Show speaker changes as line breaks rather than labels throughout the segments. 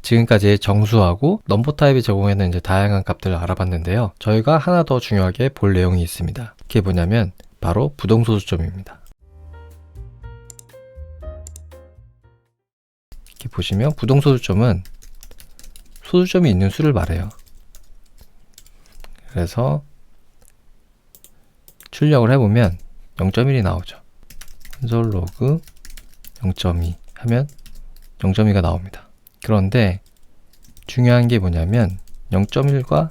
지금까지 정수하고 넘버 타입이 제공하는 이제 다양한 값들을 알아봤는데요. 저희가 하나 더 중요하게 볼 내용이 있습니다. 그게 뭐냐면 바로 부동소수점입니다. 이렇게 보시면 부동소수점은 소수점이 있는 수를 말해요. 그래서 출력을 해보면 0.1이 나오죠. 콘솔 로그 0.2 하면 0.2가 나옵니다. 그런데 중요한 게 뭐냐면 0.1과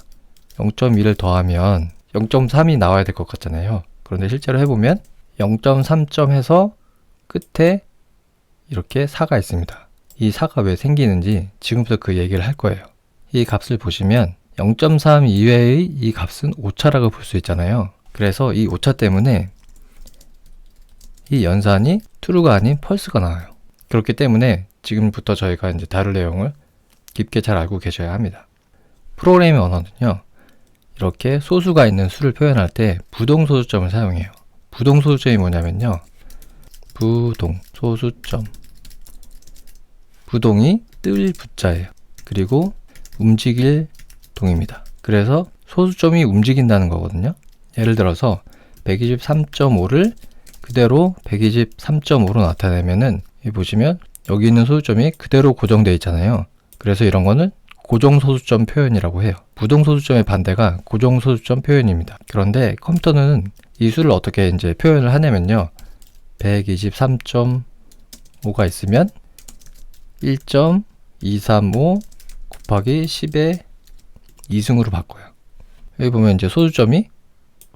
0.2를 더하면 0.3이 나와야 될 것 같잖아요. 그런데 실제로 해보면 0.3점 해서 끝에 이렇게 4가 있습니다. 이 4가 왜 생기는지 지금부터 그 얘기를 할 거예요. 이 값을 보시면 0.3 이외의 이 값은 오차라고 볼 수 있잖아요. 그래서 이 오차 때문에 이 연산이 true가 아닌 false가 나와요. 그렇기 때문에 지금부터 저희가 이제 다룰 내용을 깊게 잘 알고 계셔야 합니다. 프로그래밍 언어는요, 이렇게 소수가 있는 수를 표현할 때 부동소수점을 사용해요. 부동소수점이 뭐냐면요, 부동소수점. 부동이 뜰 부자예요. 그리고 움직일 동입니다. 그래서 소수점이 움직인다는 거거든요. 예를 들어서 123.5를 그대로 123.5로 나타내면은 여기 보시면 여기 있는 소수점이 그대로 고정되어 있잖아요. 그래서 이런 거는 고정소수점 표현이라고 해요. 부동소수점의 반대가 고정소수점 표현입니다. 그런데 컴퓨터는 이 수를 어떻게 이제 표현을 하냐면요, 123.5가 있으면 1.235 곱하기 10의 2승으로 바꿔요. 여기 보면 이제 소수점이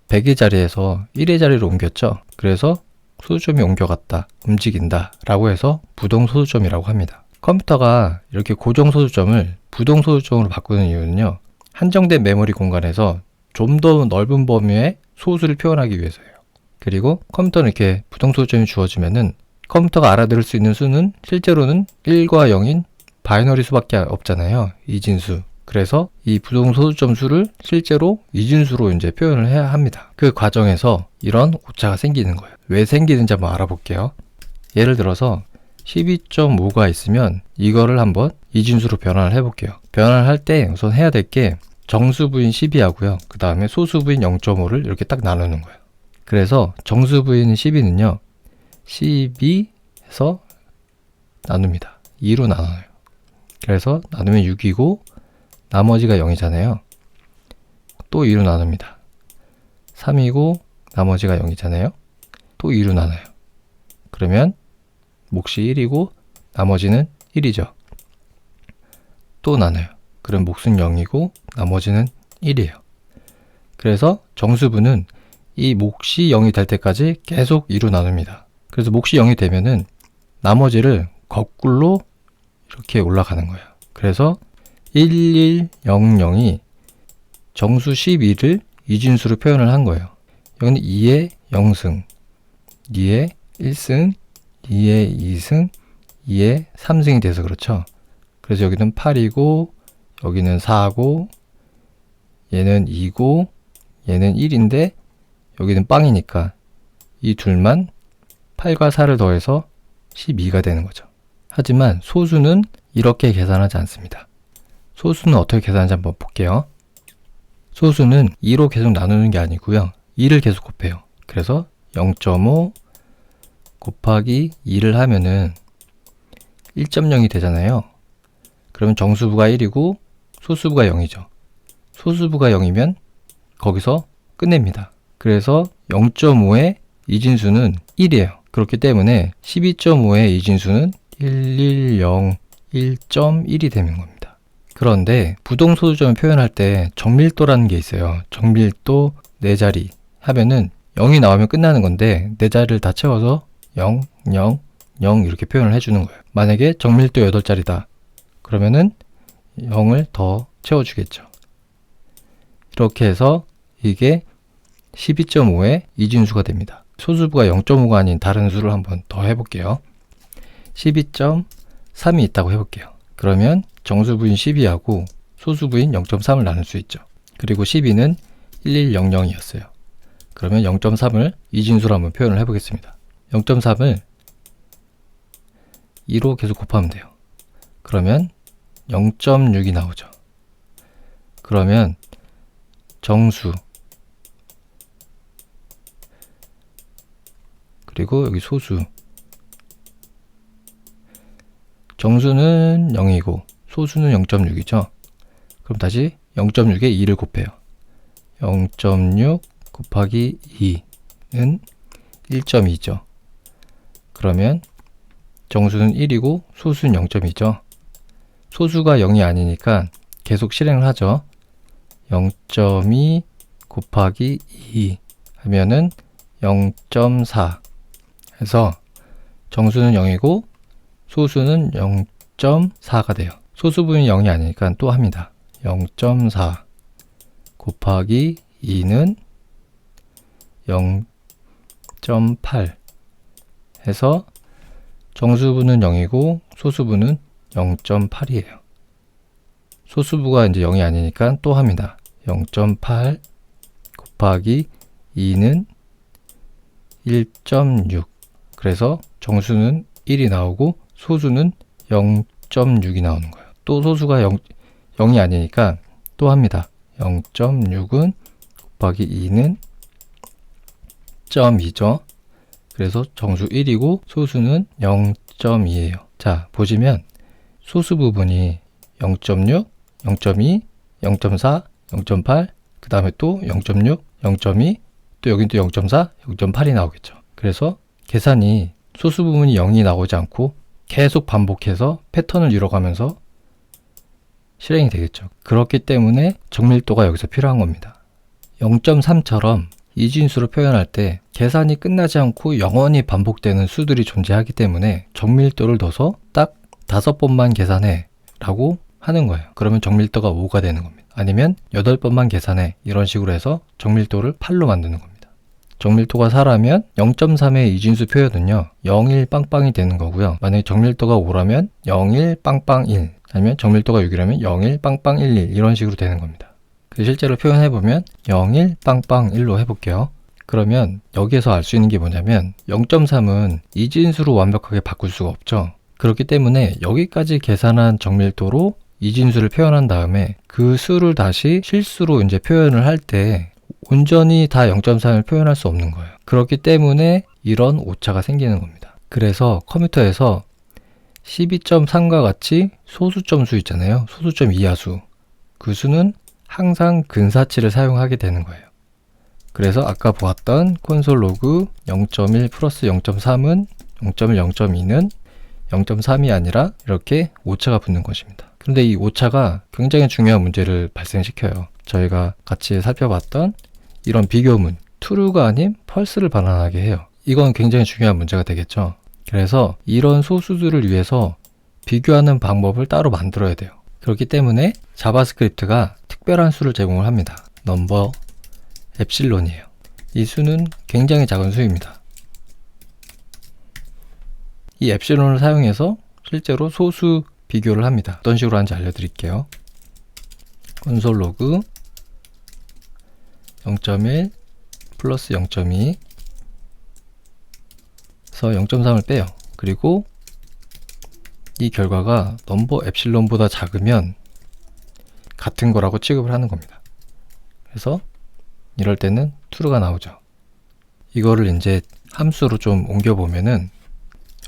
100의 자리에서 1의 자리로 옮겼죠. 그래서 소수점이 옮겨갔다, 움직인다 라고 해서 부동소수점이라고 합니다. 컴퓨터가 이렇게 고정소수점을 부동소수점으로 바꾸는 이유는요, 한정된 메모리 공간에서 좀 더 넓은 범위의 소수를 표현하기 위해서예요. 그리고 컴퓨터는 이렇게 부동소수점이 주어지면은 컴퓨터가 알아들을 수 있는 수는 실제로는 1과 0인 바이너리 수밖에 없잖아요. 이진수. 그래서 이 부동소수점 수를 실제로 이진수로 이제 표현을 해야 합니다. 그 과정에서 이런 오차가 생기는 거예요. 왜 생기는지 한번 알아볼게요. 예를 들어서 12.5가 있으면 이거를 한번 이진수로 변환을 해볼게요. 변환을 할 때 우선 해야 될 게 정수부인 12하고요. 그 다음에 소수부인 0.5를 이렇게 딱 나누는 거예요. 그래서 정수부인 12는요, 12에서 나눕니다. 2로 나눠요. 그래서 나누면 6이고 나머지가 0이잖아요. 또 2로 나눕니다. 3이고 나머지가 0이잖아요. 또 2로 나눠요. 그러면 몫이 1이고 나머지는 1이죠. 또 나눠요. 그럼 몫은 0이고 나머지는 1이에요. 그래서 정수부는 이 몫이 0이 될 때까지 계속 2로 나눕니다. 그래서 몫이 0이 되면은 나머지를 거꾸로 이렇게 올라가는 거예요. 그래서 1100이 정수 12를 이진수로 표현을 한 거예요. 여기는 2의 0승, 2의 1승, 2의 2승, 2의 3승이 돼서 그렇죠. 그래서 여기는 8이고 여기는 4고 얘는 2고 얘는 1인데 여기는 빵이니까 이 둘만 8과 4를 더해서 12가 되는 거죠. 하지만 소수는 이렇게 계산하지 않습니다. 소수는 어떻게 계산하는지 한번 볼게요. 소수는 2로 계속 나누는 게 아니고요, 2를 계속 곱해요. 그래서 0.5 곱하기 2를 하면은 1.0이 되잖아요. 그러면 정수부가 1이고 소수부가 0이죠. 소수부가 0이면 거기서 끝냅니다. 그래서 0.5의 이진수는 1이에요. 그렇기 때문에 12.5의 이진수는 110.1.1이 되는 겁니다. 그런데 부동소수점을 표현할 때 정밀도라는 게 있어요. 정밀도 4자리 하면은 0이 나오면 끝나는 건데 4자리를 다 채워서 0, 0, 0 이렇게 표현을 해주는 거예요. 만약에 정밀도 8자리다. 그러면은 0을 더 채워주겠죠. 이렇게 해서 이게 12.5의 이진수가 됩니다. 소수부가 0.5가 아닌 다른 수를 한번 더 해볼게요. 12.3이 있다고 해볼게요. 그러면 정수부인 12하고 소수부인 0.3을 나눌 수 있죠. 그리고 12는 1100이었어요. 그러면 0.3을 이진수로 한번 표현을 해보겠습니다. 0.3을 2로 계속 곱하면 돼요. 그러면 0.6이 나오죠. 그러면 정수 그리고 여기 소수, 정수는 0이고 소수는 0.6이죠. 그럼 다시 0.6에 2를 곱해요. 0.6 곱하기 2는 1.2죠. 그러면 정수는 1이고 소수는 0.2죠. 소수가 0이 아니니까 계속 실행을 하죠. 0.2 곱하기 2 하면은 0.4 해서 정수는 0이고 소수는 0.4가 돼요. 소수분이 0이 아니니까 또 합니다. 0.4 곱하기 2는 0.8 해서 정수분은 0이고 소수분은 0.8이에요. 소수부가 이제 0이 아니니까 또 합니다. 0.8 곱하기 2는 1.6 그래서 정수는 1이 나오고 소수는 0.6이 나오는 거예요. 또 소수가 0이 아니니까 또 합니다. 0.6은 곱하기 2는 0.2죠. 그래서 정수 1이고 소수는 0.2예요. 자, 보시면 소수 부분이 0.6, 0.2, 0.4, 0.8, 그 다음에 또 0.6, 0.2, 또 여긴 또 0.4, 0.8이 나오겠죠. 그래서 계산이 소수 부분이 0이 나오지 않고 계속 반복해서 패턴을 이뤄가면서 실행이 되겠죠. 그렇기 때문에 정밀도가 여기서 필요한 겁니다. 0.3처럼 이진수로 표현할 때 계산이 끝나지 않고 영원히 반복되는 수들이 존재하기 때문에 정밀도를 넣어서 딱 5번만 계산해 라고 하는 거예요. 그러면 정밀도가 5가 되는 겁니다. 아니면 8번만 계산해 이런 식으로 해서 정밀도를 8로 만드는 겁니다. 정밀도가 4라면 0.3의 이진수 표현은요 0, 1 빵빵이 되는 거고요. 만약에 정밀도가 5라면 0, 1 빵빵 1 아니면 정밀도가 6이라면 0, 1 빵빵 1, 1 이런 식으로 되는 겁니다. 실제로 표현해보면 0, 1 빵빵 1로 해볼게요. 그러면 여기에서 알 수 있는 게 뭐냐면 0.3은 이진수로 완벽하게 바꿀 수가 없죠. 그렇기 때문에 여기까지 계산한 정밀도로 이진수를 표현한 다음에 그 수를 다시 실수로 이제 표현을 할 때 온전히 다 0.3을 표현할 수 없는 거예요. 그렇기 때문에 이런 오차가 생기는 겁니다. 그래서 컴퓨터에서 12.3과 같이 소수점 수 있잖아요. 소수점 이하수. 그 수는 항상 근사치를 사용하게 되는 거예요. 그래서 아까 보았던 콘솔 로그 0.1 플러스 0.3은 0.1, 0.2는 0.3이 아니라 이렇게 오차가 붙는 것입니다. 그런데 이 오차가 굉장히 중요한 문제를 발생시켜요. 저희가 같이 살펴봤던 이런 비교문, true가 아닌 false를 반환하게 해요. 이건 굉장히 중요한 문제가 되겠죠. 그래서 이런 소수들을 위해서 비교하는 방법을 따로 만들어야 돼요. 그렇기 때문에 자바스크립트가 특별한 수를 제공을 합니다. 넘버 엡실론이에요. 이 수는 굉장히 작은 수입니다. 이 엡실론을 사용해서 실제로 소수 비교를 합니다. 어떤 식으로 하는지 알려드릴게요. 콘솔 로그 0.1 플러스 0.2 그래서 0.3을 빼요. 그리고 이 결과가 넘버 엡실론보다 작으면 같은 거라고 취급을 하는 겁니다. 그래서 이럴 때는 true가 나오죠. 이거를 이제 함수로 좀 옮겨보면은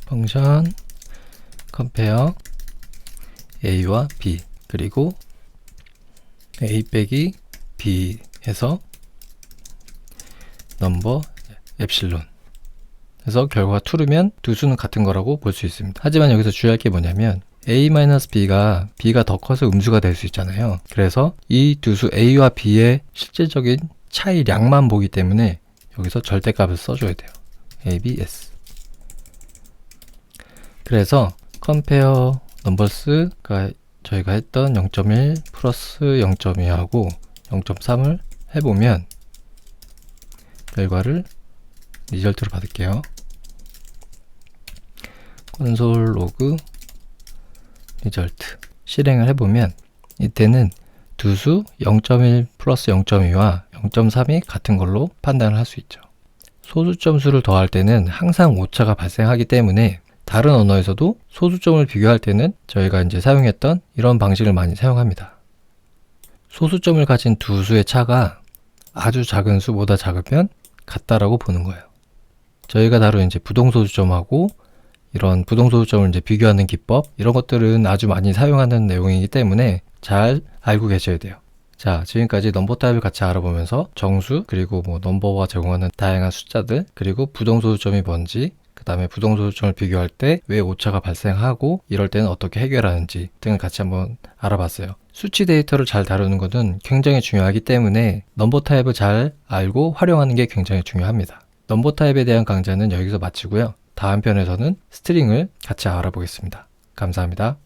펑션 compare a와 b 그리고 a 빼기 b 해서 넘버 엡실론 그래서 결과가 true면 두 수는 같은 거라고 볼 수 있습니다. 하지만 여기서 주의할 게 뭐냐면 a-b가 b가 더 커서 음수가 될 수 있잖아요. 그래서 이 두 수 a와 b의 실질적인 차이량만 보기 때문에 여기서 절대값을 써줘야 돼요. abs 그래서 compare numbers가 저희가 했던 0.1 플러스 0.2하고 0.3을 해보면 결과를 리절트로 받을게요. 콘솔 로그 리절트 실행을 해보면 이때는 두 수 0.1 플러스 0.2와 0.3이 같은 걸로 판단을 할 수 있죠. 소수점 수를 더할 때는 항상 오차가 발생하기 때문에 다른 언어에서도 소수점을 비교할 때는 저희가 이제 사용했던 이런 방식을 많이 사용합니다. 소수점을 가진 두 수의 차가 아주 작은 수보다 작으면 같다라고 보는 거예요. 저희가 다룬 이제 부동소수점하고 이런 부동소수점을 이제 비교하는 기법, 이런 것들은 아주 많이 사용하는 내용이기 때문에 잘 알고 계셔야 돼요. 자, 지금까지 넘버 타입을 같이 알아보면서 정수, 그리고 뭐 넘버가 제공하는 다양한 숫자들, 그리고 부동소수점이 뭔지, 그 다음에 부동소수점을 비교할 때 왜 오차가 발생하고 이럴 때는 어떻게 해결하는지 등을 같이 한번 알아봤어요. 수치 데이터를 잘 다루는 것은 굉장히 중요하기 때문에 넘버 타입을 잘 알고 활용하는 게 굉장히 중요합니다. 넘버 타입에 대한 강좌는 여기서 마치고요. 다음 편에서는 스트링을 같이 알아보겠습니다. 감사합니다.